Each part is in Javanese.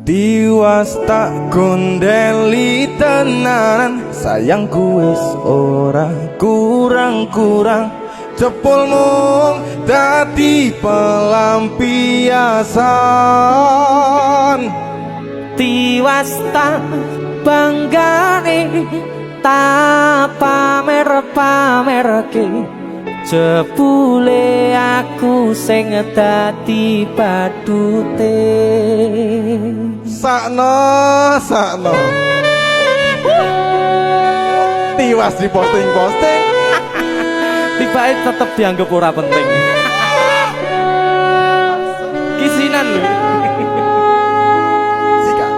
Tiwas tak gondeli tenanan, sayangku wis ora kurang-kurang. Cepulmu dadi pelampiasan. Tiwas tak banggane, tak pamer-pamerke. Jebule aku sing dadi badute. Sakno Tiwas di posting-posting, Tibake tetep dianggap ora penting. Kisinan lho. sikat.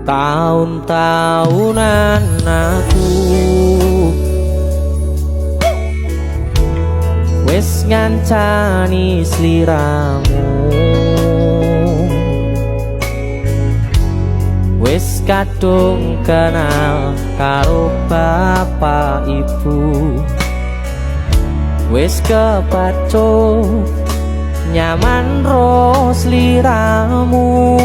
Tahun-tahunan aku wis ngancani sliramu, wis kadung kenal karo bapak ibu, wis kepacut nyaman ro sliramu.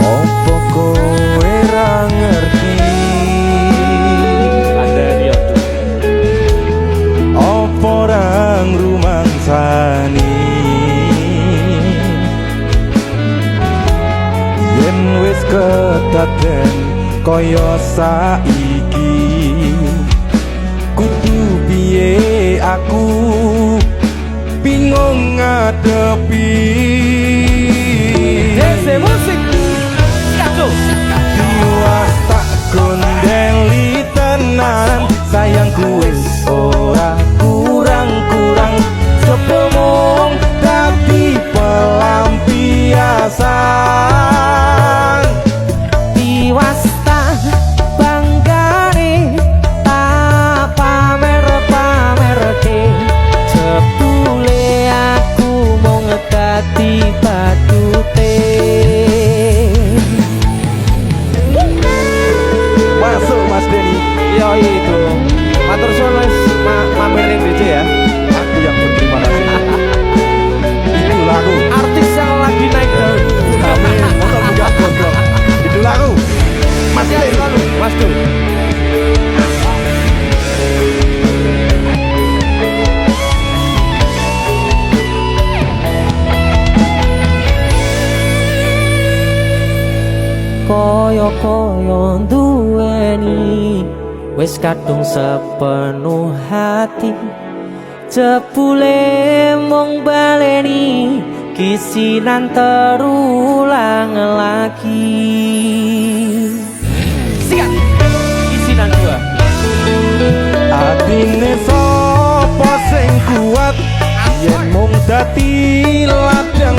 Opo kowe ra ngerti, Kandhani yo opo ra ngrumangsani yen wis kedaden kaya saiki. Kudu piye aku bingung ngadepi. Dese musik kacau. Tiwas tak gondeli tenan, sayangku wis ora kurang-kurang. Sepomong dadi pelampiasan. Tiwas tak banggane, tak pamer-pamerke. Jebule aku mung dadi badute. Masuk Mas Denny, Yo itu matur suwun wis mampir ning BC ya. aku yang berterima kasih. Itu lagu Artis yang lagi naik daun. Amin, moga mudah gondrong. Itu lagu Mas Sehat Denny. selalu, Mas Dul. Koyo-koyo duweni wis kadung sepenuh hati. Jebule mung baleni kisinan terulang lagi. Sikat kisinan dua. Atine sapa sing kuat yen mung dadi ladang